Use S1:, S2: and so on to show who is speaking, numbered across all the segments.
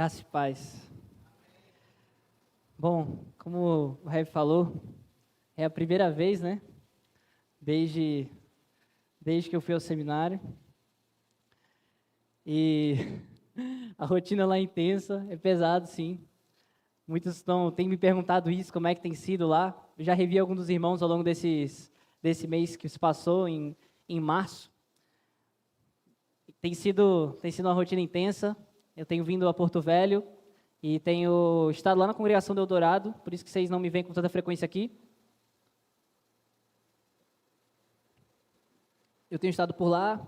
S1: Graça e paz. Bom, como o Rev falou, é a primeira vez, né? Desde que eu fui ao seminário. E a rotina lá é intensa, é pesado, sim. Muitos têm me perguntado isso, como é que tem sido lá. Eu já revi alguns dos irmãos ao longo desse mês que se passou, em março. Tem sido uma rotina intensa. Eu tenho vindo a Porto Velho e tenho estado lá na congregação do Eldorado, por isso que vocês não me veem com tanta frequência aqui. Eu tenho estado por lá,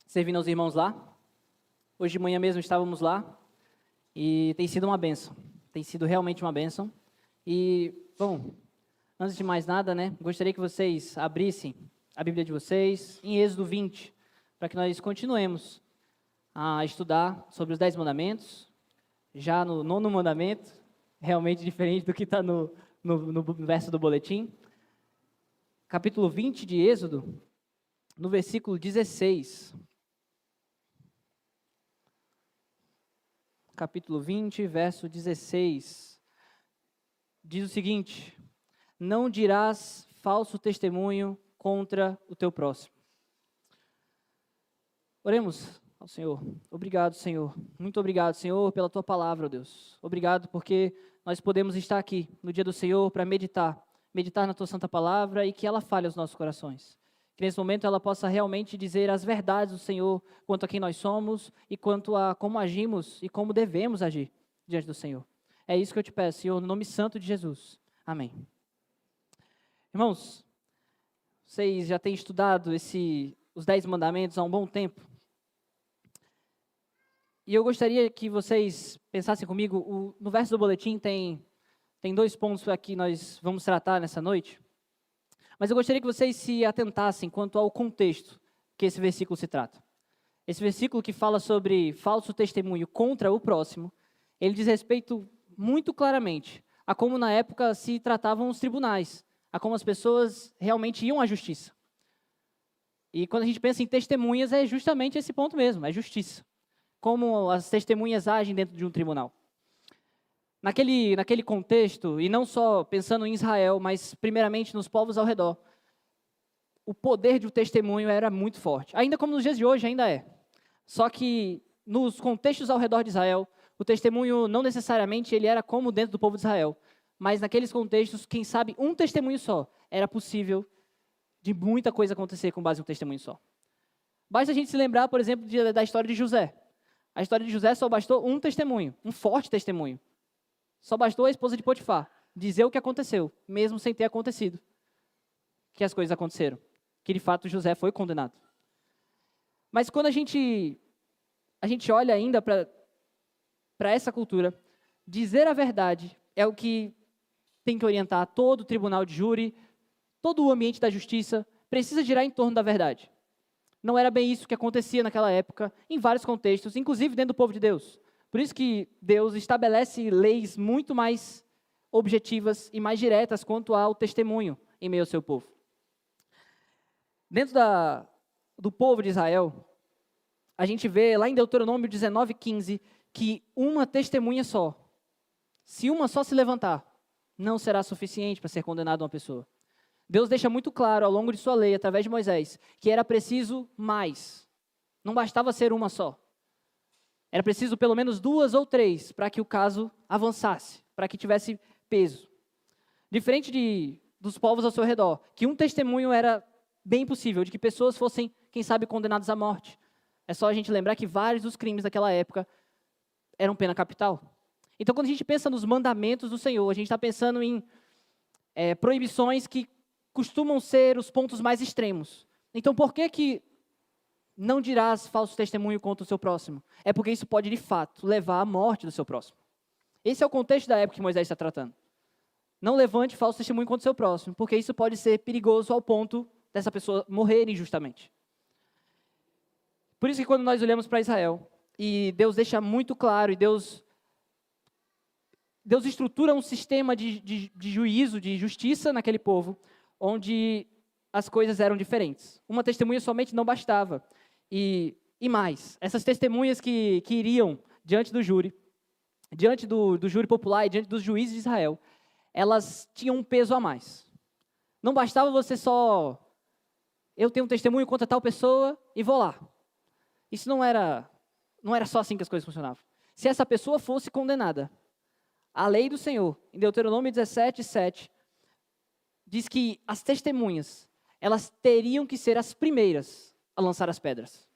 S1: servindo aos irmãos lá. Hoje de manhã mesmo estávamos lá e tem sido uma bênção. Tem sido realmente uma bênção. E, bom, antes de mais nada, né, gostaria que vocês abrissem a Bíblia de vocês em Êxodo 20, para que nós continuemos a estudar sobre os 10 mandamentos, já no 9º mandamento, realmente diferente do que está no verso do boletim. Capítulo 20 de Êxodo, no versículo 16. Capítulo 20, verso 16. Diz o seguinte: não dirás falso testemunho contra o teu próximo. Oremos ao Senhor. Obrigado, Senhor. Muito obrigado, Senhor, pela Tua palavra, ó Deus. Obrigado porque nós podemos estar aqui no dia do Senhor para meditar na Tua santa palavra e que ela fale aos nossos corações. Que nesse momento ela possa realmente dizer as verdades do Senhor quanto a quem nós somos e quanto a como agimos e como devemos agir diante do Senhor. É isso que eu te peço, Senhor, no nome santo de Jesus. Amém. Irmãos, vocês já têm estudado os 10 mandamentos há um bom tempo. E eu gostaria que vocês pensassem comigo, no verso do boletim tem 2 pontos aqui que nós vamos tratar nessa noite. Mas eu gostaria que vocês se atentassem quanto ao contexto que esse versículo se trata. Esse versículo que fala sobre falso testemunho contra o próximo, ele diz respeito muito claramente a como na época se tratavam os tribunais, a como as pessoas realmente iam à justiça. E quando a gente pensa em testemunhas, é justamente esse ponto mesmo, é justiça. Como as testemunhas agem dentro de um tribunal. Naquele contexto, e não só pensando em Israel, mas primeiramente nos povos ao redor, o poder de um testemunho era muito forte. Ainda como nos dias de hoje, ainda é. Só que nos contextos ao redor de Israel, o testemunho não necessariamente ele era como dentro do povo de Israel. Mas naqueles contextos, quem sabe um testemunho só, era possível de muita coisa acontecer com base em um testemunho só. Basta a gente se lembrar, por exemplo, da história de José. A história de José só bastou um testemunho, um forte testemunho. Só bastou a esposa de Potifar dizer o que aconteceu, mesmo sem ter acontecido, que as coisas aconteceram, que de fato José foi condenado. Mas quando a gente olha ainda para essa cultura, dizer a verdade é o que tem que orientar todo o tribunal de júri, todo o ambiente da justiça, precisa girar em torno da verdade. Não era bem isso que acontecia naquela época, em vários contextos, inclusive dentro do povo de Deus. Por isso que Deus estabelece leis muito mais objetivas e mais diretas quanto ao testemunho em meio ao seu povo. Dentro do povo de Israel, a gente vê lá em Deuteronômio 19:15 que uma testemunha só, se uma só se levantar, não será suficiente para ser condenada uma pessoa. Deus deixa muito claro ao longo de sua lei, através de Moisés, que era preciso mais. Não bastava ser uma só. Era preciso pelo menos 2 ou 3 para que o caso avançasse, para que tivesse peso. Diferente dos povos ao seu redor, que um testemunho era bem possível, de que pessoas fossem, quem sabe, condenadas à morte. É só a gente lembrar que vários dos crimes daquela época eram pena capital. Então, quando a gente pensa nos mandamentos do Senhor, a gente está pensando em proibições que costumam ser os pontos mais extremos. Então, por que não dirás falso testemunho contra o seu próximo? É porque isso pode, de fato, levar à morte do seu próximo. Esse é o contexto da época que Moisés está tratando. Não levante falso testemunho contra o seu próximo, porque isso pode ser perigoso ao ponto dessa pessoa morrer injustamente. Por isso que quando nós olhamos para Israel, e Deus deixa muito claro, e Deus estrutura um sistema de juízo, de justiça naquele povo, onde as coisas eram diferentes. Uma testemunha somente não bastava. E mais, essas testemunhas que iriam diante do júri, diante do júri popular e diante dos juízes de Israel, elas tinham um peso a mais. Não bastava você só, eu tenho um testemunho contra tal pessoa e vou lá. Isso não era só assim que as coisas funcionavam. Se essa pessoa fosse condenada, a lei do Senhor, em Deuteronômio 17:7, diz que as testemunhas, elas teriam que ser as primeiras a lançar as pedras.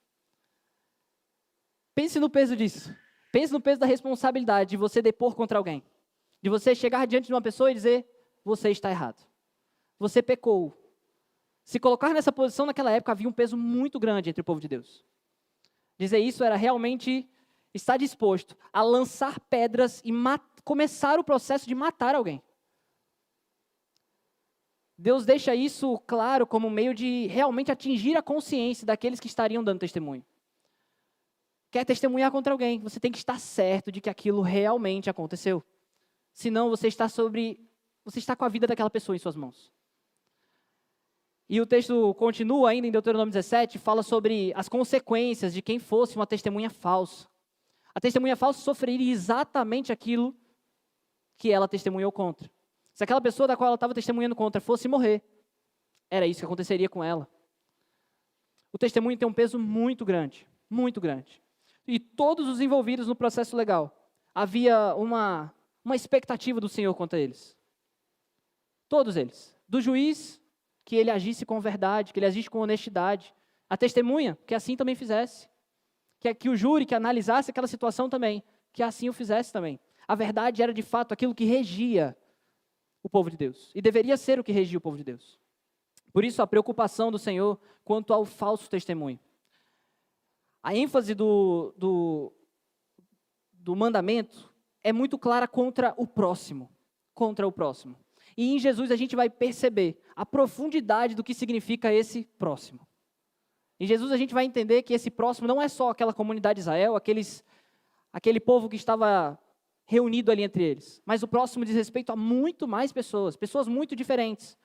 S1: Pense no peso disso. Pense no peso da responsabilidade de você depor contra alguém. De você chegar diante de uma pessoa e dizer, você está errado. Você pecou. Se colocar nessa posição naquela época havia um peso muito grande entre o povo de Deus. Dizer isso era realmente estar disposto a lançar pedras e começar o processo de matar alguém. Deus deixa isso claro como meio de realmente atingir a consciência daqueles que estariam dando testemunho. Quer testemunhar contra alguém, você tem que estar certo de que aquilo realmente aconteceu. Senão você está com a vida daquela pessoa em suas mãos. E o texto continua ainda em Deuteronômio 17, fala sobre as consequências de quem fosse uma testemunha falsa. A testemunha falsa sofreria exatamente aquilo que ela testemunhou contra. Se aquela pessoa da qual ela estava testemunhando contra fosse morrer, era isso que aconteceria com ela. O testemunho tem um peso muito grande, muito grande. E todos os envolvidos no processo legal, havia uma expectativa do Senhor quanto a eles. Todos eles. Do juiz, que ele agisse com verdade, que ele agisse com honestidade. A testemunha, que assim também fizesse. Que o júri, que analisasse aquela situação também, que assim o fizesse também. A verdade era de fato aquilo que regia o povo de Deus. E deveria ser o que regia o povo de Deus. Por isso a preocupação do Senhor quanto ao falso testemunho. A ênfase do mandamento é muito clara contra o próximo. Contra o próximo. E em Jesus a gente vai perceber a profundidade do que significa esse próximo. Em Jesus a gente vai entender que esse próximo não é só aquela comunidade de Israel, aquele povo que estava reunido ali entre eles. Mas o próximo diz respeito a muito mais pessoas, pessoas muito diferentes.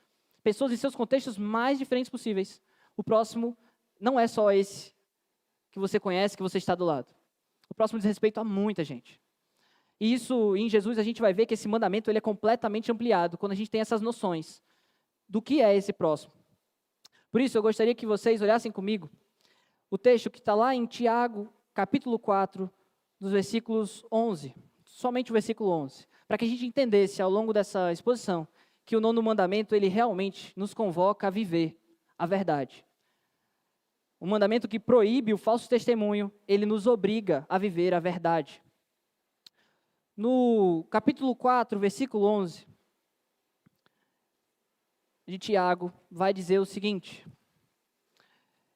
S1: Pessoas em seus contextos mais diferentes possíveis. O próximo não é só esse que você conhece, que você está do lado. O próximo diz respeito a muita gente. E isso, em Jesus, a gente vai ver que esse mandamento ele é completamente ampliado quando a gente tem essas noções do que é esse próximo. Por isso, eu gostaria que vocês olhassem comigo o texto que está lá em Tiago, capítulo 4, dos versículos 11. Somente o versículo 11. Para que a gente entendesse, ao longo dessa exposição, que o nono mandamento, ele realmente nos convoca a viver a verdade. O mandamento que proíbe o falso testemunho, ele nos obriga a viver a verdade. No capítulo 4, versículo 11, de Tiago, vai dizer o seguinte: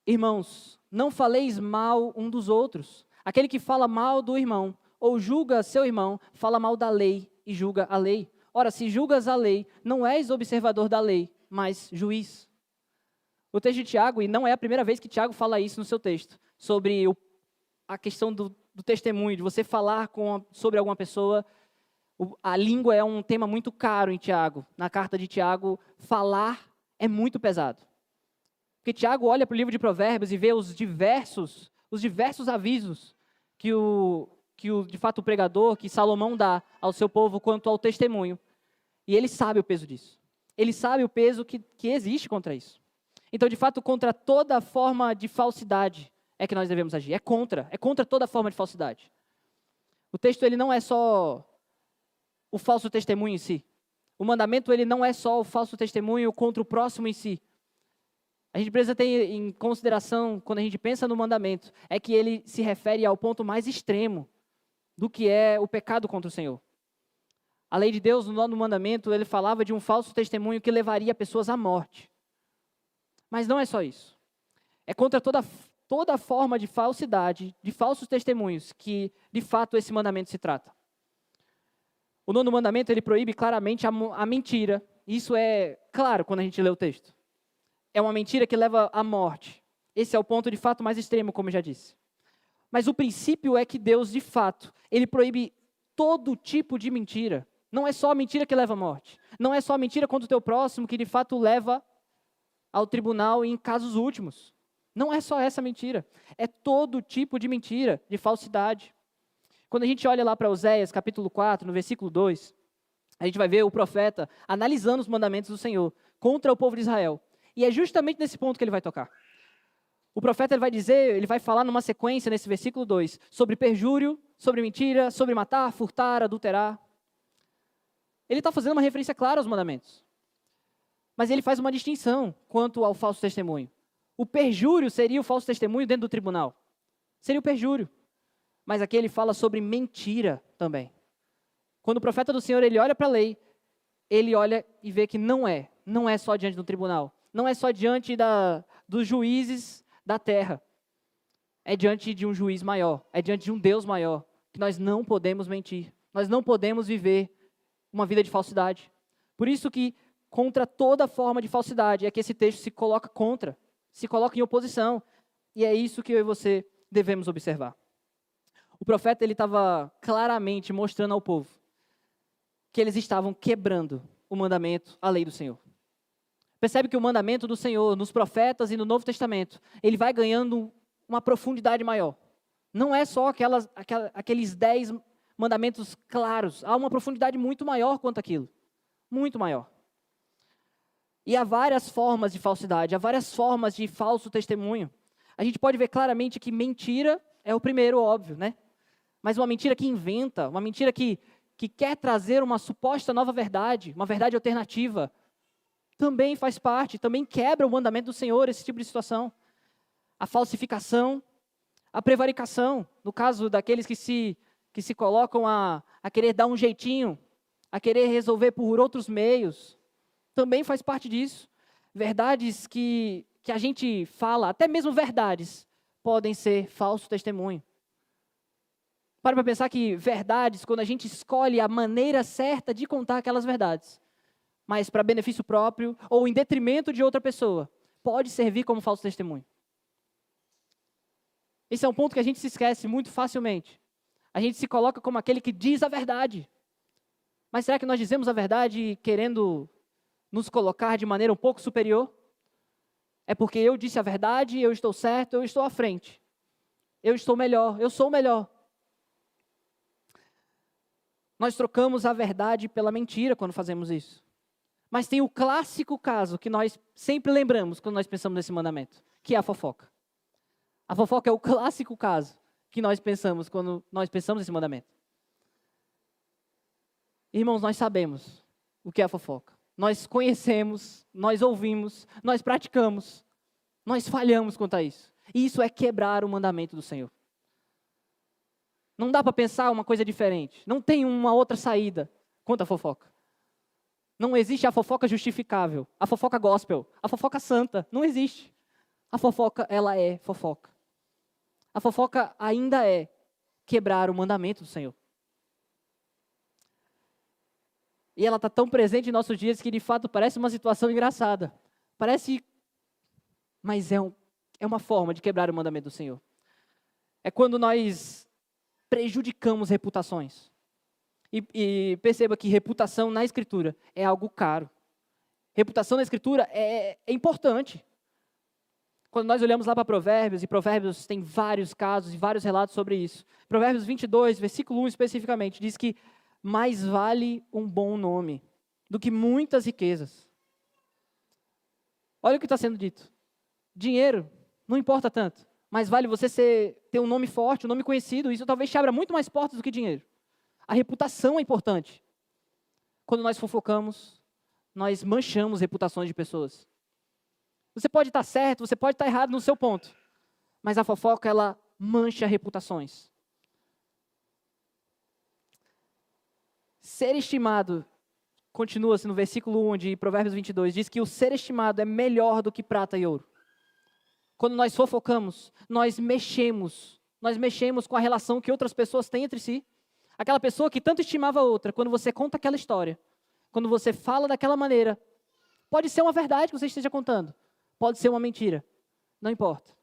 S1: irmãos, não faleis mal um dos outros. Aquele que fala mal do irmão, ou julga seu irmão, fala mal da lei e julga a lei. Ora, se julgas a lei, não és observador da lei, mas juiz. O texto de Tiago, e não é a primeira vez que Tiago fala isso no seu texto, sobre a questão do testemunho, de você falar sobre alguma pessoa. A língua é um tema muito caro em Tiago. Na carta de Tiago, falar é muito pesado. Porque Tiago olha para o livro de Provérbios e vê os diversos avisos que de fato o pregador, que Salomão dá ao seu povo quanto ao testemunho. E ele sabe o peso disso. Ele sabe o peso que existe contra isso. Então, de fato, contra toda forma de falsidade é que nós devemos agir. É contra toda forma de falsidade. O texto ele não é só o falso testemunho em si. O mandamento ele não é só o falso testemunho contra o próximo em si. A gente precisa ter em consideração, quando a gente pensa no mandamento, é que ele se refere ao ponto mais extremo do que é o pecado contra o Senhor. A lei de Deus, no nono mandamento, ele falava de um falso testemunho que levaria pessoas à morte. Mas não é só isso. É contra toda forma de falsidade, de falsos testemunhos, que de fato esse mandamento se trata. O nono mandamento, ele proíbe claramente a mentira. Isso é claro quando a gente lê o texto. É uma mentira que leva à morte. Esse é o ponto de fato mais extremo, como eu já disse. Mas o princípio é que Deus, de fato, ele proíbe todo tipo de mentira. Não é só a mentira que leva à morte. Não é só a mentira contra o teu próximo que de fato leva ao tribunal em casos últimos. Não é só essa mentira. É todo tipo de mentira, de falsidade. Quando a gente olha lá para Oséias, capítulo 4, no versículo 2, a gente vai ver o profeta analisando os mandamentos do Senhor contra o povo de Israel. E é justamente nesse ponto que ele vai tocar. O profeta ele vai falar numa sequência, nesse versículo 2, sobre perjúrio, sobre mentira, sobre matar, furtar, adulterar. Ele está fazendo uma referência clara aos mandamentos. Mas ele faz uma distinção quanto ao falso testemunho. O perjúrio seria o falso testemunho dentro do tribunal. Seria o perjúrio. Mas aqui ele fala sobre mentira também. Quando o profeta do Senhor ele olha para a lei, ele olha e vê que não é só diante do tribunal. Não é só diante dos juízes da terra. É diante de um juiz maior. É diante de um Deus maior. Que nós não podemos mentir. Nós não podemos viver uma vida de falsidade. Por isso que contra toda forma de falsidade é que esse texto se coloca contra. Se coloca em oposição. E é isso que eu e você devemos observar. O profeta ele estava claramente mostrando ao povo que eles estavam quebrando o mandamento, a lei do Senhor. Percebe que o mandamento do Senhor, nos profetas e no Novo Testamento, ele vai ganhando uma profundidade maior. Não é só aqueles 10 mandamentos claros. Há uma profundidade muito maior quanto aquilo. Muito maior. E há várias formas de falsidade, há várias formas de falso testemunho. A gente pode ver claramente que mentira é o primeiro, óbvio, né? Mas uma mentira que inventa, uma mentira que quer trazer uma suposta nova verdade, uma verdade alternativa, também faz parte, também quebra o mandamento do Senhor, esse tipo de situação. A falsificação, a prevaricação, no caso daqueles que se colocam a querer dar um jeitinho, a querer resolver por outros meios, também faz parte disso. Verdades que a gente fala, até mesmo verdades, podem ser falso testemunho. Para pensar que verdades, quando a gente escolhe a maneira certa de contar aquelas verdades, mas para benefício próprio ou em detrimento de outra pessoa, pode servir como falso testemunho. Esse é um ponto que a gente se esquece muito facilmente. A gente se coloca como aquele que diz a verdade. Mas será que nós dizemos a verdade querendo nos colocar de maneira um pouco superior? É porque eu disse a verdade, eu estou certo, eu estou à frente. Eu estou melhor, eu sou o melhor. Nós trocamos a verdade pela mentira quando fazemos isso. Mas tem o clássico caso que nós sempre lembramos quando nós pensamos nesse mandamento, que é a fofoca. A fofoca é o clássico caso que nós pensamos quando nós pensamos nesse mandamento. Irmãos, nós sabemos o que é a fofoca. Nós conhecemos, nós ouvimos, nós praticamos, nós falhamos quanto a isso. E isso é quebrar o mandamento do Senhor. Não dá para pensar uma coisa diferente. Não tem uma outra saída quanto à fofoca. Não existe a fofoca justificável, a fofoca gospel, a fofoca santa. Não existe. A fofoca, ela é fofoca. A fofoca ainda é quebrar o mandamento do Senhor. E ela está tão presente em nossos dias que, de fato, parece uma situação engraçada. Mas é uma forma de quebrar o mandamento do Senhor. É quando nós prejudicamos reputações. E perceba que reputação na Escritura é algo caro. Reputação na Escritura é importante. Quando nós olhamos lá para Provérbios, e Provérbios tem vários casos e vários relatos sobre isso. Provérbios 22, versículo 1 especificamente, diz que mais vale um bom nome do que muitas riquezas. Olha o que está sendo dito. Dinheiro não importa tanto, mas vale você ter um nome forte, um nome conhecido. Isso talvez te abra muito mais portas do que dinheiro. A reputação é importante. Quando nós fofocamos, nós manchamos reputações de pessoas. Você pode estar certo, você pode estar errado no seu ponto, mas a fofoca, ela mancha reputações. Ser estimado, continua-se no versículo 1 de Provérbios 22, diz que o ser estimado é melhor do que prata e ouro. Quando nós fofocamos, nós mexemos com a relação que outras pessoas têm entre si. Aquela pessoa que tanto estimava a outra, quando você conta aquela história, quando você fala daquela maneira, pode ser uma verdade que você esteja contando, pode ser uma mentira, não importa.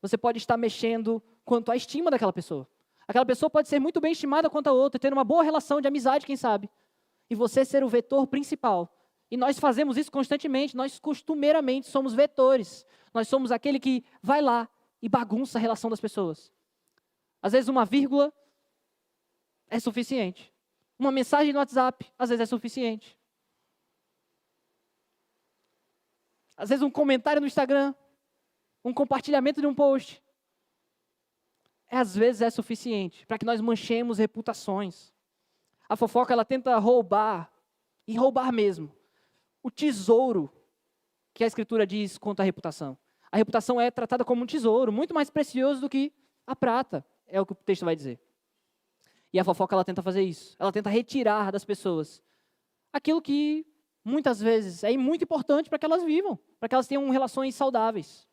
S1: Você pode estar mexendo quanto à estima daquela pessoa. Aquela pessoa pode ser muito bem estimada quanto a outra, ter uma boa relação de amizade, quem sabe, e você ser o vetor principal. E nós fazemos isso constantemente, nós costumeiramente somos vetores. Nós somos aquele que vai lá e bagunça a relação das pessoas. Às vezes uma vírgula é suficiente. Uma mensagem no WhatsApp, às vezes é suficiente. Às vezes um comentário no Instagram, um compartilhamento de um post, às vezes é suficiente para que nós manchemos reputações. A fofoca, ela tenta roubar, e roubar mesmo, o tesouro que a Escritura diz quanto à reputação. A reputação é tratada como um tesouro, muito mais precioso do que a prata, é o que o texto vai dizer. E a fofoca, ela tenta fazer isso. Ela tenta retirar das pessoas aquilo que, muitas vezes, é muito importante para que elas vivam, para que elas tenham relações saudáveis.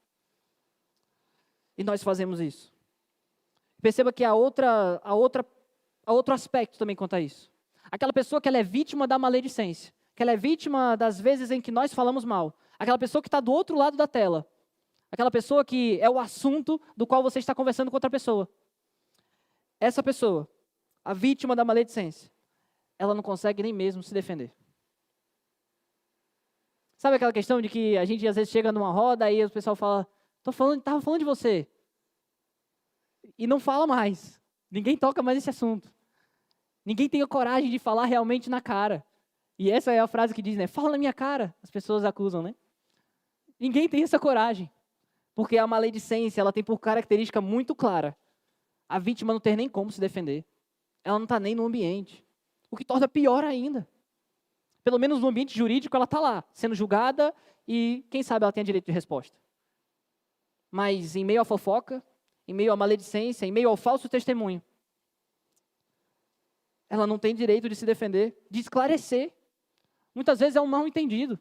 S1: E nós fazemos isso. Perceba que há outro aspecto também quanto a isso. Aquela pessoa que ela é vítima da maledicência, que ela é vítima das vezes em que nós falamos mal. Aquela pessoa que está do outro lado da tela. Aquela pessoa que é o assunto do qual você está conversando com outra pessoa. Essa pessoa, a vítima da maledicência, ela não consegue nem mesmo se defender. Sabe aquela questão de que a gente às vezes chega numa roda e o pessoal fala, estava falando de você. E não fala mais. Ninguém toca mais esse assunto. Ninguém tem a coragem de falar realmente na cara. E essa é a frase que diz, né? Fala na minha cara. As pessoas acusam, né? Ninguém tem essa coragem. Porque a maledicência, ela tem por característica muito clara a vítima não ter nem como se defender. Ela não está nem no ambiente. O que torna pior ainda. Pelo menos no ambiente jurídico ela está lá, sendo julgada e quem sabe ela tenha direito de resposta. Mas em meio à fofoca, em meio à maledicência, em meio ao falso testemunho, ela não tem direito de se defender, de esclarecer. Muitas vezes é um mal entendido.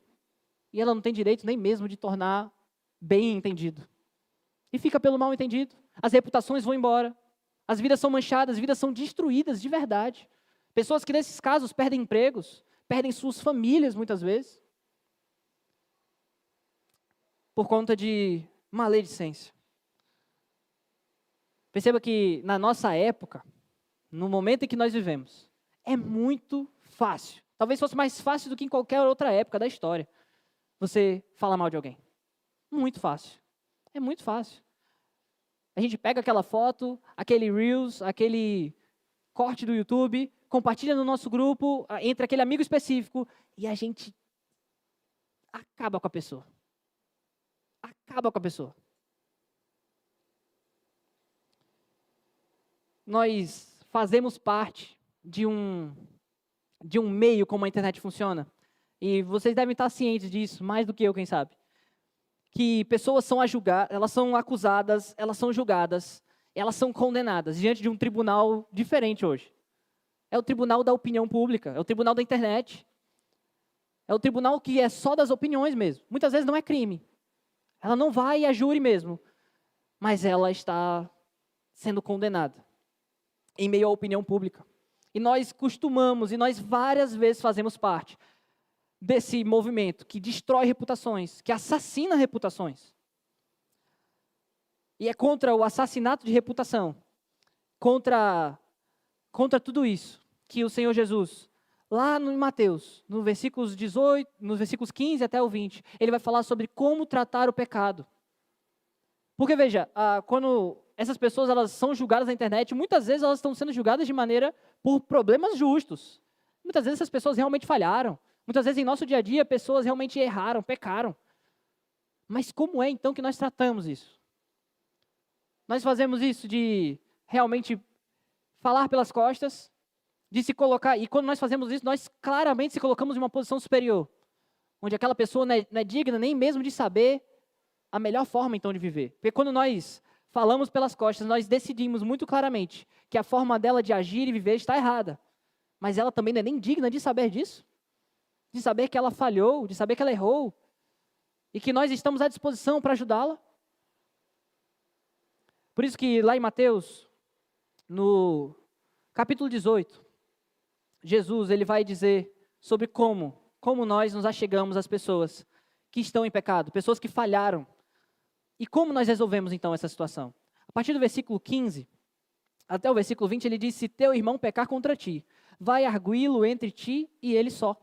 S1: E ela não tem direito nem mesmo de tornar bem entendido. E fica pelo mal entendido. As reputações vão embora. As vidas são manchadas, as vidas são destruídas de verdade. Pessoas que nesses casos perdem empregos, perdem suas famílias muitas vezes. Por conta de maledicência. Perceba que na nossa época, no momento em que nós vivemos, é muito fácil. Talvez fosse mais fácil do que em qualquer outra época da história. Você falar mal de alguém. Muito fácil. É muito fácil. A gente pega aquela foto, aquele Reels, aquele corte do YouTube, compartilha no nosso grupo, entre aquele amigo específico, e a gente acaba com a pessoa. Acaba com a pessoa. Nós fazemos parte de um meio como a internet funciona. E vocês devem estar cientes disso, mais do que eu, quem sabe. Que pessoas são elas são acusadas, elas são julgadas, elas são condenadas diante de um tribunal diferente hoje. É o tribunal da opinião pública, é o tribunal da internet. É o tribunal que é só das opiniões mesmo. Muitas vezes não é crime. Ela não vai a júri mesmo, mas ela está sendo condenada em meio à opinião pública. E nós costumamos, e nós várias vezes fazemos parte desse movimento que destrói reputações, que assassina reputações. E é contra o assassinato de reputação, contra tudo isso, que o Senhor Jesus, lá no Mateus, no versículos 18, nos versículos 15 até o 20, ele vai falar sobre como tratar o pecado. Porque veja, quando essas pessoas elas são julgadas na internet, muitas vezes elas estão sendo julgadas de maneira por problemas justos. Muitas vezes essas pessoas realmente falharam. Muitas vezes em nosso dia a dia, pessoas realmente erraram, pecaram. Mas como é então que nós tratamos isso? Nós fazemos isso de realmente falar pelas costas, de se colocar, e quando nós fazemos isso, nós claramente se colocamos em uma posição superior, onde aquela pessoa não é digna nem mesmo de saber a melhor forma então de viver. Porque quando nós falamos pelas costas, nós decidimos muito claramente que a forma dela de agir e viver está errada. Mas ela também não é nem digna de saber disso. De saber que ela falhou, de saber que ela errou, e que nós estamos à disposição para ajudá-la. Por isso que lá em Mateus, no capítulo 18, Jesus ele vai dizer sobre como nós nos achegamos às pessoas que estão em pecado, pessoas que falharam, e como nós resolvemos então essa situação. A partir do versículo 15 até o versículo 20, ele diz, se teu irmão pecar contra ti, vai arguí-lo entre ti e ele só.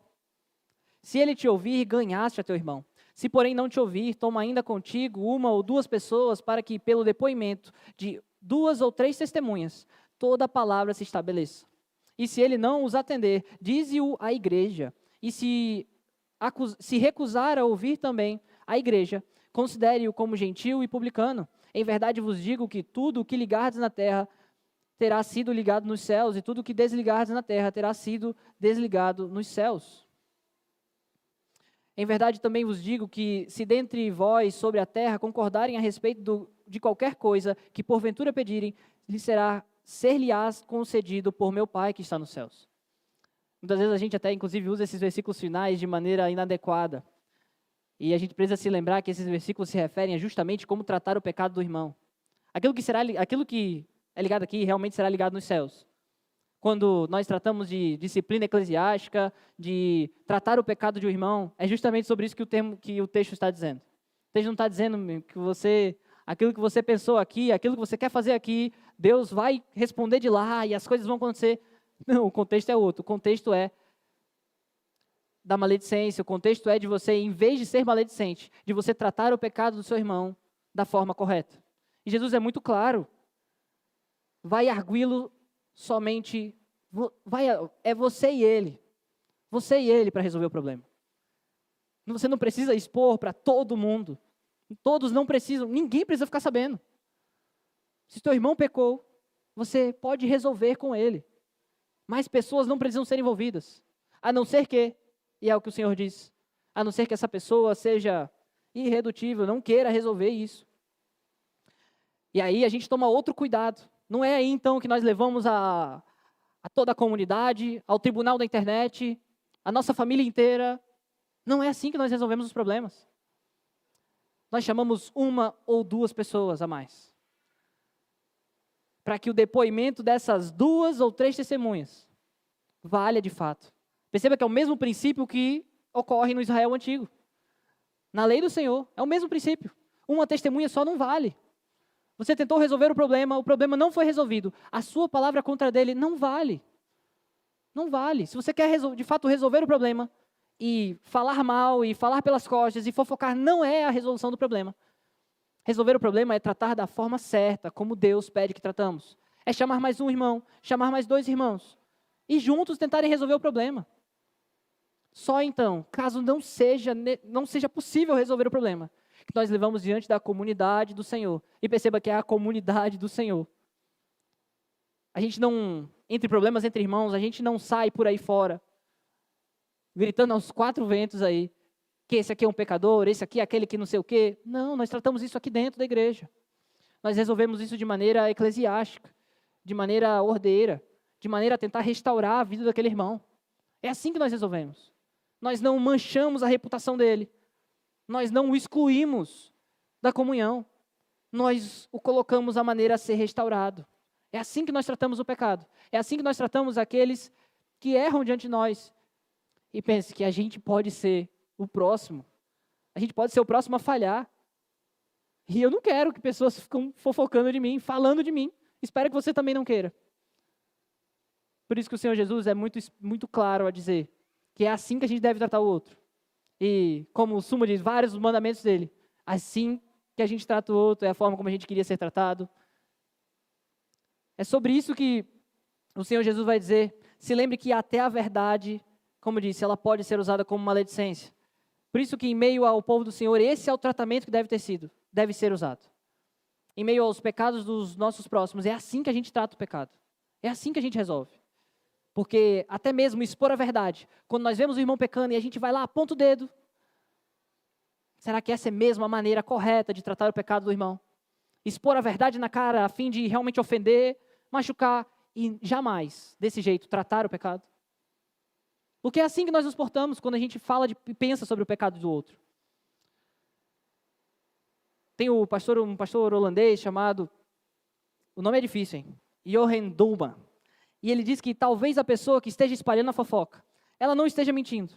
S1: Se ele te ouvir, ganhaste a teu irmão. Se, porém, não te ouvir, toma ainda contigo uma ou duas pessoas, para que, pelo depoimento de 2 ou 3 testemunhas, toda a palavra se estabeleça. E se ele não os atender, dize-o à igreja. E se recusar a ouvir também a igreja, considere-o como gentil e publicano. Em verdade vos digo que tudo o que ligardes na terra terá sido ligado nos céus, e tudo o que desligardes na terra terá sido desligado nos céus. Em verdade também vos digo que, se dentre vós sobre a terra concordarem a respeito de qualquer coisa que porventura pedirem, ser-lhe-ás concedido por meu Pai que está nos céus. Muitas vezes a gente até, inclusive, usa esses versículos finais de maneira inadequada. E a gente precisa se lembrar que esses versículos se referem a justamente como tratar o pecado do irmão. Aquilo que é ligado aqui realmente será ligado nos céus. Quando nós tratamos de disciplina eclesiástica, de tratar o pecado de um irmão, é justamente sobre isso que o texto está dizendo. O texto não está dizendo que aquilo que você pensou aqui, aquilo que você quer fazer aqui, Deus vai responder de lá e as coisas vão acontecer. Não, o contexto é outro. O contexto é da maledicência. O contexto é de você, em vez de ser maledicente, de você tratar o pecado do seu irmão da forma correta. E Jesus é muito claro. Vai arguí-lo somente, é você e ele. Você e ele para resolver o problema. Você não precisa expor para todo mundo. Todos não precisam, ninguém precisa ficar sabendo. Se teu irmão pecou, você pode resolver com ele. Mais pessoas não precisam ser envolvidas. A não ser que, e é o que o Senhor diz, a não ser que essa pessoa seja irredutível, não queira resolver isso. E aí a gente toma outro cuidado. Não é aí então que nós levamos a toda a comunidade, ao tribunal da internet, a nossa família inteira. Não é assim que nós resolvemos os problemas. Nós chamamos uma ou duas pessoas a mais, para que o depoimento dessas 2 ou 3 testemunhas valha de fato. Perceba que é o mesmo princípio que ocorre no Israel antigo. Na lei do Senhor, é o mesmo princípio. Uma testemunha só não vale. Você tentou resolver o problema não foi resolvido. A sua palavra contra dele não vale. Não vale. Se você quer de fato resolver o problema, e falar mal, e falar pelas costas, e fofocar, não é a resolução do problema. Resolver o problema é tratar da forma certa, como Deus pede que tratamos. É chamar mais um irmão, chamar mais 2 irmãos, e juntos tentarem resolver o problema. Só então, caso não seja possível resolver o problema, que nós levamos diante da comunidade do Senhor. E perceba que é a comunidade do Senhor. A gente não, entre problemas entre irmãos, a gente não sai por aí fora, gritando aos 4 ventos aí, que esse aqui é um pecador, esse aqui é aquele que não sei o quê. Não, nós tratamos isso aqui dentro da igreja. Nós resolvemos isso de maneira eclesiástica, de maneira ordeira, de maneira a tentar restaurar a vida daquele irmão. É assim que nós resolvemos. Nós não manchamos a reputação dele. Nós não o excluímos da comunhão. Nós o colocamos à maneira a ser restaurado. É assim que nós tratamos o pecado. É assim que nós tratamos aqueles que erram diante de nós. E pense que a gente pode ser o próximo. A gente pode ser o próximo a falhar. E eu não quero que pessoas fiquem fofocando de mim, falando de mim. Espero que você também não queira. Por isso que o Senhor Jesus é muito, muito claro a dizer que é assim que a gente deve tratar o outro. E como o Suma diz, vários dos mandamentos dele, assim que a gente trata o outro, é a forma como a gente queria ser tratado. É sobre isso que o Senhor Jesus vai dizer, se lembre que até a verdade, como eu disse, ela pode ser usada como maledicência. Por isso que em meio ao povo do Senhor, esse é o tratamento que deve ser usado. Em meio aos pecados dos nossos próximos, é assim que a gente trata o pecado. É assim que a gente resolve. Porque até mesmo expor a verdade, quando nós vemos o irmão pecando e a gente vai lá, aponta o dedo, será que essa é mesmo a maneira correta de tratar o pecado do irmão? Expor a verdade na cara a fim de realmente ofender, machucar e jamais, desse jeito, tratar o pecado? Porque é assim que nós nos portamos quando a gente fala e pensa sobre o pecado do outro. Tem um pastor holandês chamado, o nome é difícil, hein? Johan Douma. E ele diz que talvez a pessoa que esteja espalhando a fofoca, ela não esteja mentindo,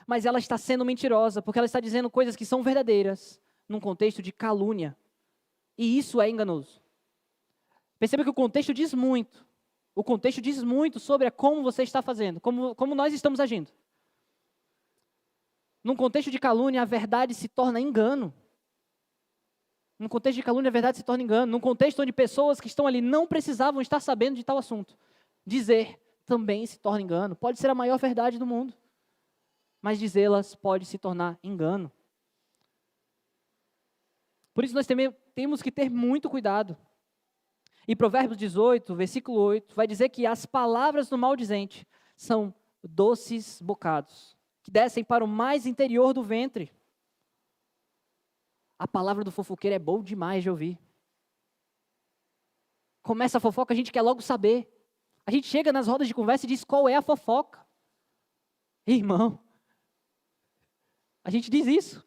S1: mas ela está sendo mentirosa, porque ela está dizendo coisas que são verdadeiras, num contexto de calúnia. E isso é enganoso. Perceba que o contexto diz muito. O contexto diz muito sobre como você está fazendo, como nós estamos agindo. Num contexto de calúnia, a verdade se torna engano. Num contexto de calúnia, a verdade se torna engano. Num contexto onde pessoas que estão ali não precisavam estar sabendo de tal assunto. também se torna engano. Pode ser a maior verdade do mundo, mas dizê-las pode se tornar engano. Por isso nós também temos que ter muito cuidado. E Provérbios 18, versículo 8, vai dizer que as palavras do maldizente são doces bocados, que descem para o mais interior do ventre. A palavra do fofoqueiro é boa demais de ouvir. Começa a fofoca, a gente quer logo saber. A gente chega nas rodas de conversa e diz qual é a fofoca. Irmão, a gente diz isso.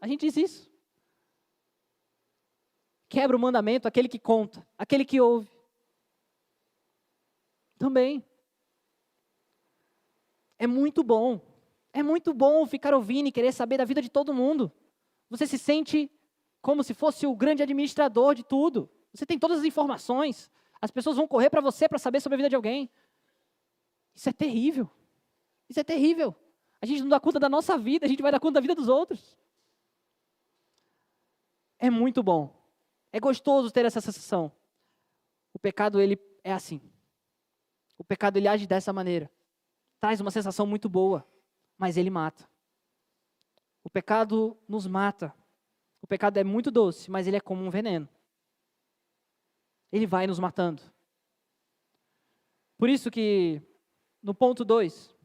S1: Quebra o mandamento aquele que conta, aquele que ouve. Também. É muito bom ficar ouvindo e querer saber da vida de todo mundo. Você se sente como se fosse o grande administrador de tudo. Você tem todas as informações. As pessoas vão correr para você para saber sobre a vida de alguém. Isso é terrível. A gente não dá conta da nossa vida, a gente vai dar conta da vida dos outros. É muito bom. É gostoso ter essa sensação. O pecado, ele é assim. O pecado, ele age dessa maneira. Traz uma sensação muito boa, mas ele mata. O pecado nos mata. O pecado é muito doce, mas ele é como um veneno. Ele vai nos matando. Por isso que, no ponto 2,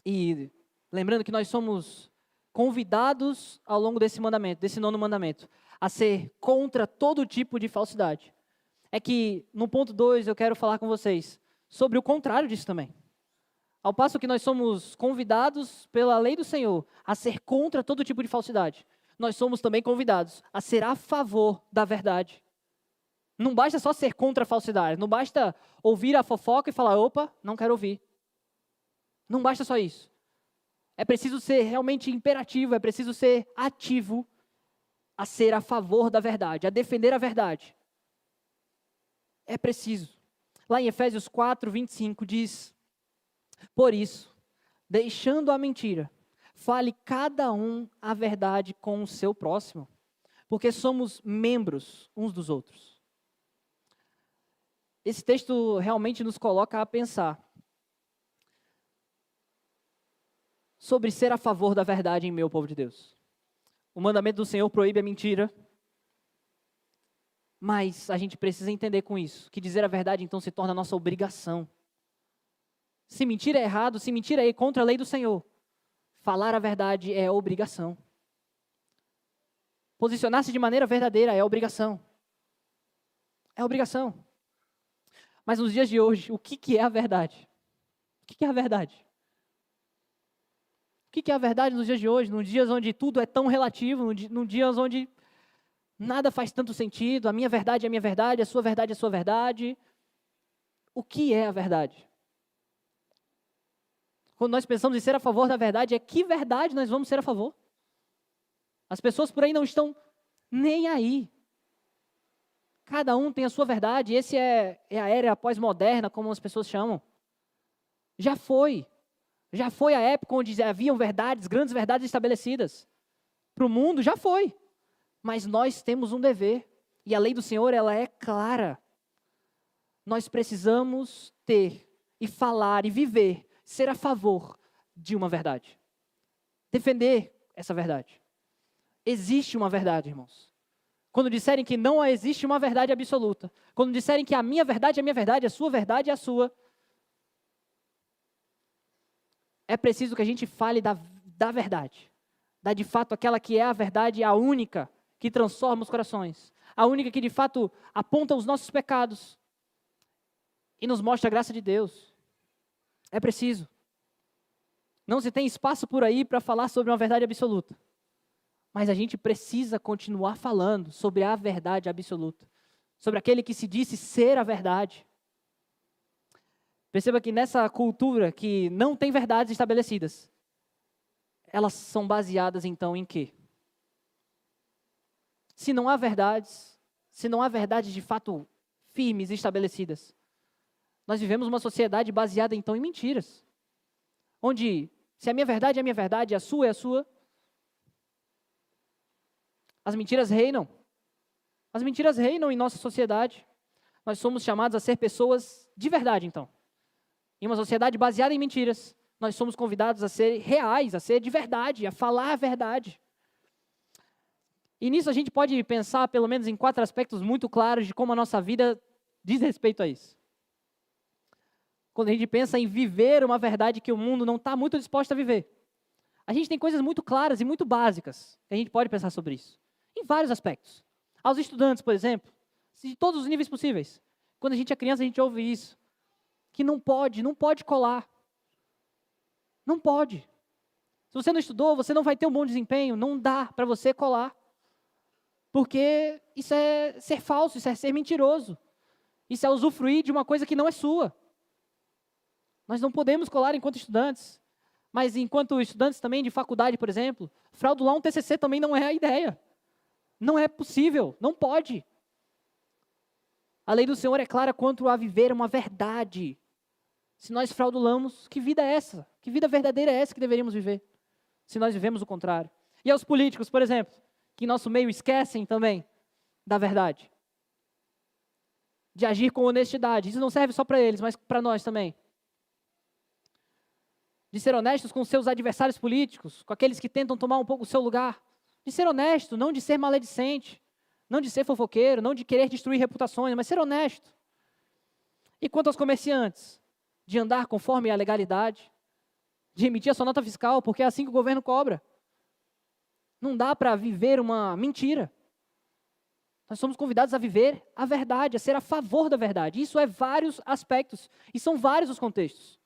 S1: e lembrando que nós somos convidados ao longo desse mandamento, desse 9º mandamento, a ser contra todo tipo de falsidade. É que, no ponto 2, eu quero falar com vocês sobre o contrário disso também. Ao passo que nós somos convidados pela lei do Senhor a ser contra todo tipo de falsidade, nós somos também convidados a ser a favor da verdade. Não basta só ser contra a falsidade, não basta ouvir a fofoca e falar, opa, não quero ouvir. Não basta só isso. É preciso ser realmente imperativo, é preciso ser ativo a ser a favor da verdade, a defender a verdade. É preciso. Lá em Efésios 4, 25 diz, por isso, deixando a mentira, fale cada um a verdade com o seu próximo, porque somos membros uns dos outros. Esse texto realmente nos coloca a pensar sobre ser a favor da verdade em meu povo de Deus. O mandamento do Senhor proíbe a mentira, mas a gente precisa entender com isso, que dizer a verdade então se torna a nossa obrigação. Se mentir é errado, se mentir é contra a lei do Senhor, falar a verdade é obrigação. Posicionar-se de maneira verdadeira é obrigação. É obrigação. Mas nos dias de hoje, o que é a verdade? O que é a verdade? O que é a verdade nos dias de hoje? Nos dias onde tudo é tão relativo, nos dias onde nada faz tanto sentido, a minha verdade é a minha verdade, a sua verdade é a sua verdade. O que é a verdade? Quando nós pensamos em ser a favor da verdade, é que verdade nós vamos ser a favor? As pessoas por aí não estão nem aí. Cada um tem a sua verdade, esse é a era pós-moderna, como as pessoas chamam. Já foi a época onde haviam verdades, grandes verdades estabelecidas. Para o mundo, já foi. Mas nós temos um dever, e a lei do Senhor, ela é clara. Nós precisamos ter, e falar, e viver, ser a favor de uma verdade. Defender essa verdade. Existe uma verdade, irmãos. Quando disserem que não existe uma verdade absoluta, quando disserem que a minha verdade é a minha verdade, a sua verdade é a sua, é preciso que a gente fale da verdade. Da de fato aquela que é a verdade, a única que transforma os corações. A única que de fato aponta os nossos pecados e nos mostra a graça de Deus. É preciso. Não se tem espaço por aí para falar sobre uma verdade absoluta. Mas a gente precisa continuar falando sobre a verdade absoluta. Sobre aquele que se disse ser a verdade. Perceba que nessa cultura que não tem verdades estabelecidas, elas são baseadas então em quê? Se não há verdades de fato firmes e estabelecidas, nós vivemos uma sociedade baseada então em mentiras. Onde, se a minha verdade é a minha verdade, a sua é a sua, as mentiras reinam. As mentiras reinam em nossa sociedade. Nós somos chamados a ser pessoas de verdade, então. em uma sociedade baseada em mentiras, nós somos convidados a ser reais, a ser de verdade, a falar a verdade. E nisso a gente pode pensar, pelo menos, em 4 aspectos muito claros de como a nossa vida diz respeito a isso. Quando a gente pensa em viver uma verdade que o mundo não está muito disposto a viver, a gente tem coisas muito claras e muito básicas que a gente pode pensar sobre isso, em vários aspectos. Aos estudantes, por exemplo, de todos os níveis possíveis. Quando a gente é criança, a gente ouve isso, que não pode colar. Não pode. Se você não estudou, você não vai ter um bom desempenho, não dá para você colar. Porque isso é ser falso, isso é ser mentiroso. Isso é usufruir de uma coisa que não é sua. Nós não podemos colar enquanto estudantes. Mas enquanto estudantes também de faculdade, por exemplo, fraudular um TCC também não é a ideia. Não é possível, não pode. A lei do Senhor é clara quanto a viver uma verdade. Se nós fraudulamos, que vida é essa? Que vida verdadeira é essa que deveríamos viver? Se nós vivemos o contrário. E aos políticos, por exemplo, que em nosso meio esquecem também da verdade. De agir com honestidade. Isso não serve só para eles, mas para nós também. De ser honestos com seus adversários políticos, com aqueles que tentam tomar um pouco o seu lugar. De ser honesto, não de ser maledicente, não de ser fofoqueiro, não de querer destruir reputações, mas ser honesto. E quanto aos comerciantes, de andar conforme a legalidade, de emitir a sua nota fiscal, porque é assim que o governo cobra. Não dá para viver uma mentira. Nós somos convidados a viver a verdade, a ser a favor da verdade. Isso é vários aspectos, e são vários os contextos.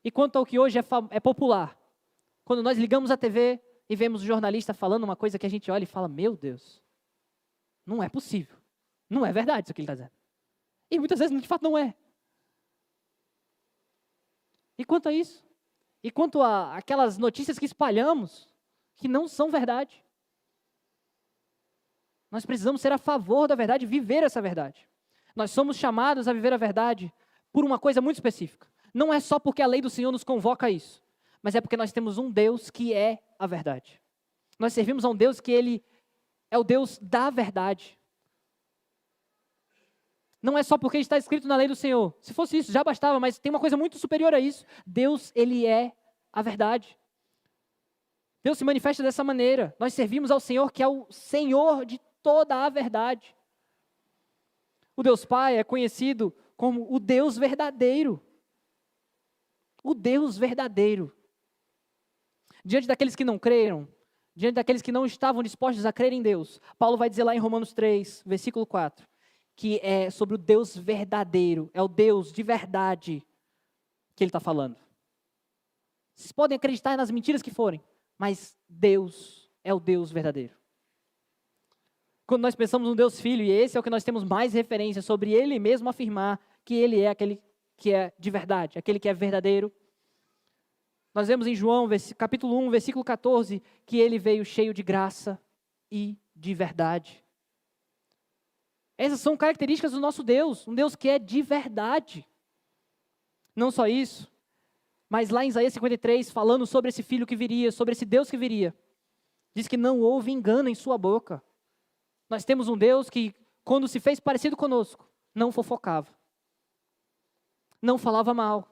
S1: E quanto ao que hoje é popular, quando nós ligamos a TV e vemos o jornalista falando uma coisa que a gente olha e fala, meu Deus, não é possível, não é verdade isso que ele está dizendo. E muitas vezes, de fato, não é. E quanto a isso? E quanto a aquelas notícias que espalhamos, que não são verdade? Nós precisamos ser a favor da verdade e viver essa verdade. Nós somos chamados a viver a verdade por uma coisa muito específica. Não é só porque a lei do Senhor nos convoca a isso, mas é porque nós temos um Deus que é a verdade. Nós servimos a um Deus que Ele é o Deus da verdade. Não é só porque está escrito na lei do Senhor. Se fosse isso, já bastava, mas tem uma coisa muito superior a isso. Deus, Ele é a verdade. Deus se manifesta dessa maneira. Nós servimos ao Senhor, que é o Senhor de toda a verdade. O Deus Pai é conhecido como o Deus verdadeiro. O Deus verdadeiro. Diante daqueles que não creram, diante daqueles que não estavam dispostos a crer em Deus, Paulo vai dizer lá em Romanos 3, versículo 4, que é sobre o Deus verdadeiro, é o Deus de verdade que ele está falando. Vocês podem acreditar nas mentiras que forem, mas Deus é o Deus verdadeiro. Quando nós pensamos no Deus Filho, e esse é o que nós temos mais referência sobre Ele mesmo afirmar que Ele é aquele que é de verdade, aquele que é verdadeiro. Nós vemos em João, capítulo 1, versículo 14, que Ele veio cheio de graça e de verdade. Essas são características do nosso Deus, um Deus que é de verdade. Não só isso, mas lá em Isaías 53, falando sobre esse Filho que viria, sobre esse Deus que viria, diz que não houve engano em sua boca. Nós temos um Deus que, quando se fez parecido conosco, não fofocava, não falava mal,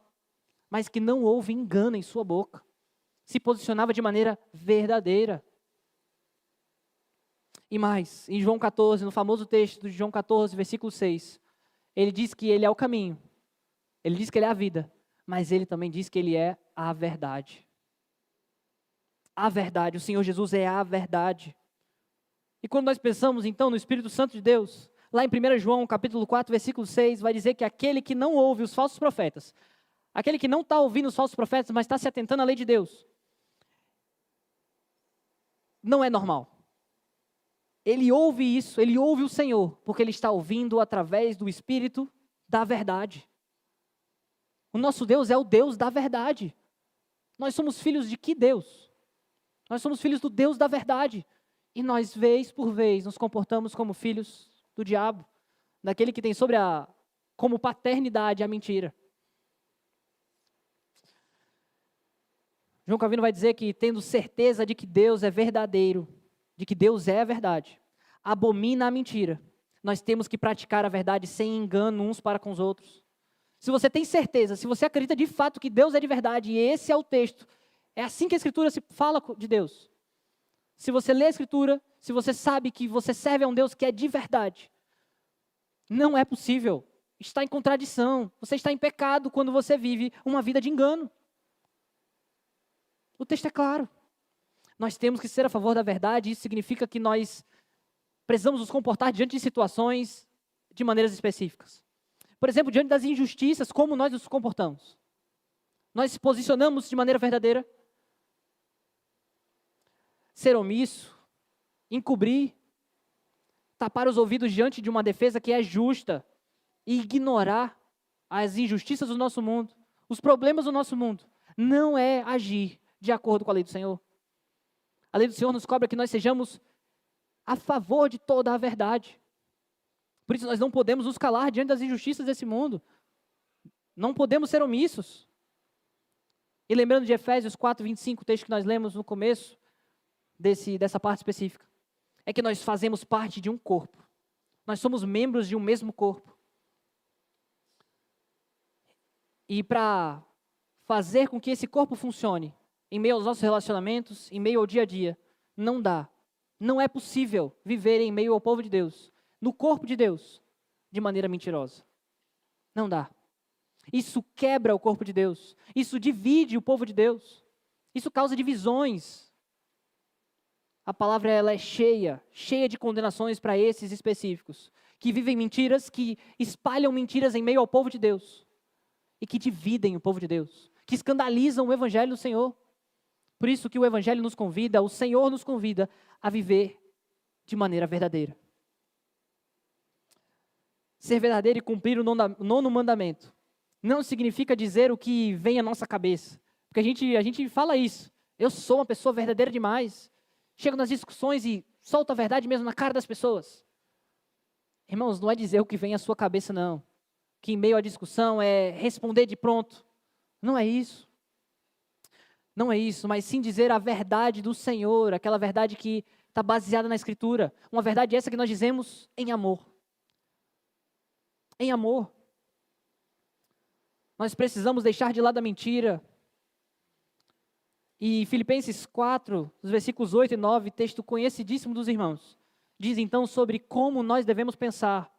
S1: mas que não houve engano em sua boca. Se posicionava de maneira verdadeira. E mais, em João 14, no famoso texto de João 14, versículo 6, ele diz que Ele é o caminho, Ele diz que Ele é a vida, mas Ele também diz que Ele é a verdade. A verdade, o Senhor Jesus é a verdade. E quando nós pensamos então no Espírito Santo de Deus, lá em 1 João capítulo 4, versículo 6, vai dizer que aquele que não ouve os falsos profetas, aquele que não está ouvindo os falsos profetas, mas está se atentando à lei de Deus, não é normal. Ele ouve isso, ele ouve o Senhor, porque ele está ouvindo através do Espírito da verdade. O nosso Deus é o Deus da verdade. Nós somos filhos de que Deus? Nós somos filhos do Deus da verdade. E nós, vez por vez, nos comportamos como filhos do diabo, daquele que tem como paternidade a mentira. João Calvino vai dizer que, tendo certeza de que Deus é verdadeiro, de que Deus é a verdade, abomina a mentira. Nós temos que praticar a verdade sem engano uns para com os outros, se você tem certeza, se você acredita de fato que Deus é de verdade, e esse é o texto, é assim que a Escritura se fala de Deus. Se você lê a Escritura, se você sabe que você serve a um Deus que é de verdade, não é possível, está em contradição, você está em pecado quando você vive uma vida de engano. O texto é claro. Nós temos que ser a favor da verdade, isso significa que nós precisamos nos comportar diante de situações de maneiras específicas. Por exemplo, diante das injustiças, como nós nos comportamos? Nós se posicionamos de maneira verdadeira? Ser omisso, encobrir, tapar os ouvidos diante de uma defesa que é justa e ignorar as injustiças do nosso mundo, os problemas do nosso mundo, não é agir de acordo com a lei do Senhor. A lei do Senhor nos cobra que nós sejamos a favor de toda a verdade. Por isso nós não podemos nos calar diante das injustiças desse mundo. Não podemos ser omissos. E lembrando de Efésios 4:25, o texto que nós lemos no começo dessa parte específica, é que nós fazemos parte de um corpo. Nós somos membros de um mesmo corpo. E para fazer com que esse corpo funcione, em meio aos nossos relacionamentos, em meio ao dia a dia, não dá. Não é possível viver em meio ao povo de Deus, no corpo de Deus, de maneira mentirosa. Não dá. Isso quebra o corpo de Deus. Isso divide o povo de Deus. Isso causa divisões. A palavra ela é cheia de condenações para esses específicos, que vivem mentiras, que espalham mentiras em meio ao povo de Deus, e que dividem o povo de Deus, que escandalizam o evangelho do Senhor. Por isso que o evangelho nos convida, o Senhor nos convida a viver de maneira verdadeira. Ser verdadeiro e cumprir o nono mandamento não significa dizer o que vem à nossa cabeça, porque a gente fala isso. Eu sou uma pessoa verdadeira demais. Chego nas discussões e solto a verdade mesmo na cara das pessoas. Irmãos, não é dizer o que vem à sua cabeça, não. Que em meio à discussão é responder de pronto. Não é isso. Não é isso, mas sim dizer a verdade do Senhor, aquela verdade que está baseada na Escritura. Uma verdade essa que nós dizemos em amor. Em amor. Nós precisamos deixar de lado a mentira. E Filipenses 4, os versículos 8 e 9, texto conhecidíssimo dos irmãos, diz então sobre como nós devemos pensar.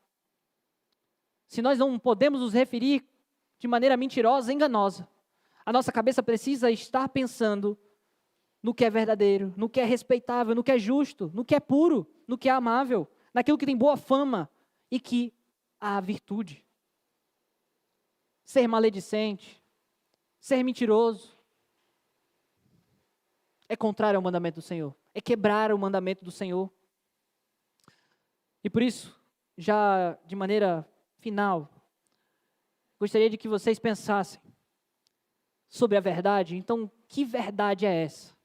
S1: Se nós não podemos nos referir de maneira mentirosa, enganosa, a nossa cabeça precisa estar pensando no que é verdadeiro, no que é respeitável, no que é justo, no que é puro, no que é amável, naquilo que tem boa fama e que há virtude. Ser maledicente, ser mentiroso, é contrário ao mandamento do Senhor, é quebrar o mandamento do Senhor. E por isso, já de maneira final, gostaria de que vocês pensassem sobre a verdade. Então, que verdade é essa?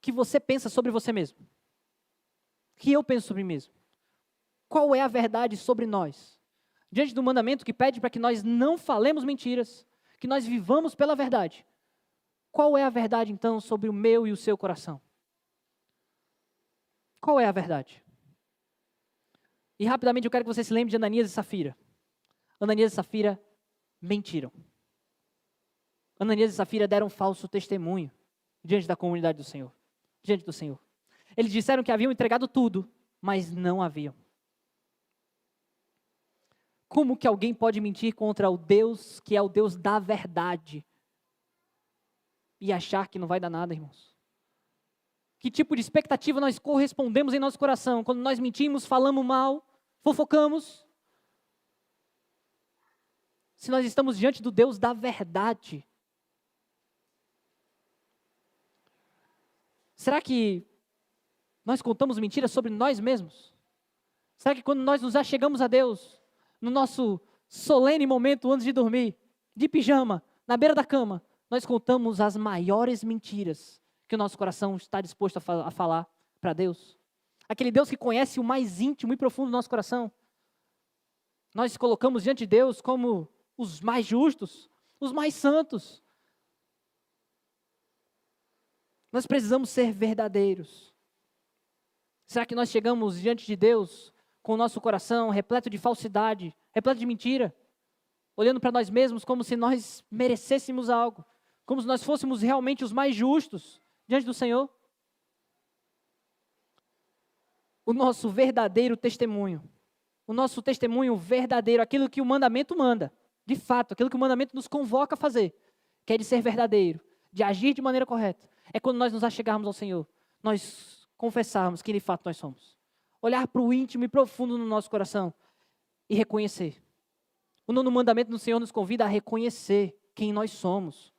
S1: Que você pensa sobre você mesmo? Que eu penso sobre mim mesmo? Qual é a verdade sobre nós? Diante do mandamento que pede para que nós não falemos mentiras, que nós vivamos pela verdade. Qual é a verdade, então, sobre o meu e o seu coração? Qual é a verdade? E rapidamente eu quero que você se lembre de Ananias e Safira. Ananias e Safira mentiram. Ananias e Safira deram falso testemunho diante da comunidade do Senhor, diante do Senhor. Eles disseram que haviam entregado tudo, mas não haviam. Como que alguém pode mentir contra o Deus que é o Deus da verdade e achar que não vai dar nada, irmãos? Que tipo de expectativa nós correspondemos em nosso coração quando nós mentimos, falamos mal, fofocamos? Se nós estamos diante do Deus da verdade, será que nós contamos mentiras sobre nós mesmos? Será que quando nós nos achegamos a Deus, no nosso solene momento antes de dormir, de pijama, na beira da cama, nós contamos as maiores mentiras que o nosso coração está disposto a falar para Deus? Aquele Deus que conhece o mais íntimo e profundo do nosso coração. Nós colocamos diante de Deus como os mais justos, os mais santos. Nós precisamos ser verdadeiros. Será que nós chegamos diante de Deus com o nosso coração repleto de falsidade, repleto de mentira? olhando para nós mesmos como se nós merecêssemos algo, como se nós fôssemos realmente os mais justos diante do Senhor. O nosso verdadeiro testemunho, o nosso testemunho verdadeiro, aquilo que o mandamento manda, de fato, aquilo que o mandamento nos convoca a fazer, que é de ser verdadeiro, de agir de maneira correta, é quando nós nos achegarmos ao Senhor, nós confessarmos quem de fato nós somos. Olhar para o íntimo e profundo no nosso coração e reconhecer. O nono mandamento do Senhor nos convida a reconhecer quem nós somos.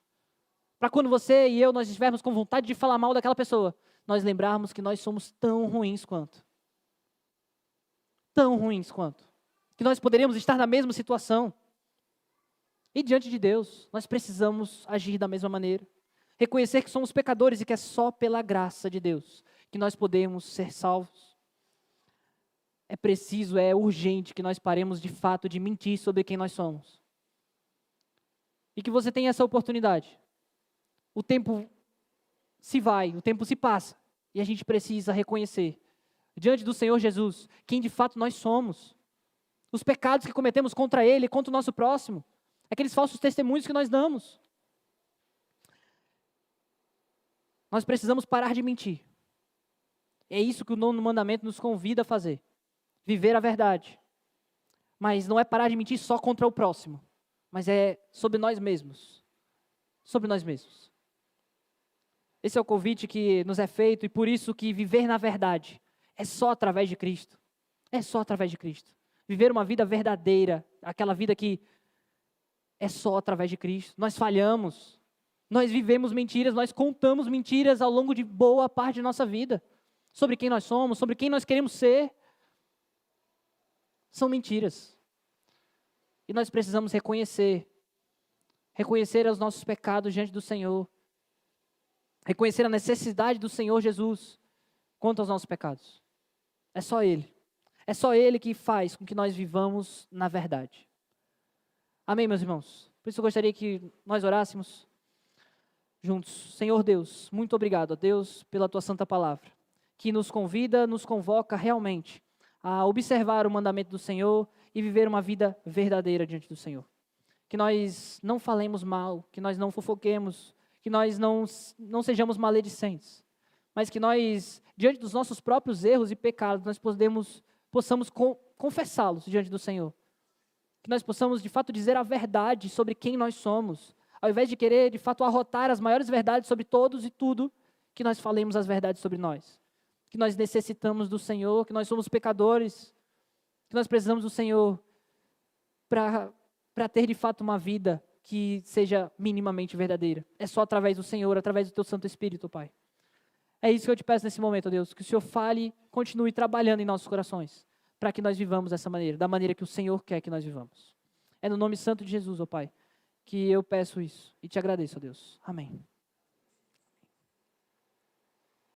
S1: Para quando você e eu, nós estivermos com vontade de falar mal daquela pessoa, nós lembrarmos que nós somos tão ruins quanto. Tão ruins quanto. Que nós poderíamos estar na mesma situação. E diante de Deus, nós precisamos agir da mesma maneira. Reconhecer que somos pecadores e que é só pela graça de Deus que nós podemos ser salvos. É preciso, é urgente que nós paremos de fato de mentir sobre quem nós somos. E que você tenha essa oportunidade. O tempo se vai, o tempo se passa. E a gente precisa reconhecer, diante do Senhor Jesus, quem de fato nós somos. Os pecados que cometemos contra Ele, contra o nosso próximo. Aqueles falsos testemunhos que nós damos. Nós precisamos parar de mentir. É isso que o nono mandamento nos convida a fazer. Viver a verdade. Mas não é parar de mentir só contra o próximo. Mas é sobre nós mesmos. Sobre nós mesmos. Esse é o convite que nos é feito e por isso que viver na verdade é só através de Cristo. É só através de Cristo. Viver uma vida verdadeira, aquela vida que é só através de Cristo. Nós falhamos, nós vivemos mentiras, nós contamos mentiras ao longo de boa parte de nossa vida. Sobre quem nós somos, sobre quem nós queremos ser. São mentiras. E nós precisamos reconhecer os nossos pecados diante do Senhor. Reconhecer a necessidade do Senhor Jesus quanto aos nossos pecados. É só Ele. É só Ele que faz com que nós vivamos na verdade. Amém, meus irmãos? Por isso eu gostaria que nós orássemos juntos. Senhor Deus, muito obrigado, ó Deus, pela Tua santa palavra, que nos convida, nos convoca realmente a observar o mandamento do Senhor e viver uma vida verdadeira diante do Senhor. Que nós não falemos mal, que nós não fofoquemos, que nós não sejamos maledicentes, mas que nós, diante dos nossos próprios erros e pecados, nós possamos confessá-los diante do Senhor. Que nós possamos, de fato, dizer a verdade sobre quem nós somos, ao invés de querer, de fato, arrotar as maiores verdades sobre todos e tudo, que nós falemos as verdades sobre nós. Que nós necessitamos do Senhor, que nós somos pecadores, que nós precisamos do Senhor para ter, de fato, uma vida que seja minimamente verdadeira. É só através do Senhor, através do Teu Santo Espírito, Pai. É isso que eu te peço nesse momento, Deus, que o Senhor fale, continue trabalhando em nossos corações, para que nós vivamos dessa maneira, da maneira que o Senhor quer que nós vivamos. É no nome santo de Jesus, ó Pai, que eu peço isso e te agradeço, ó Deus. Amém.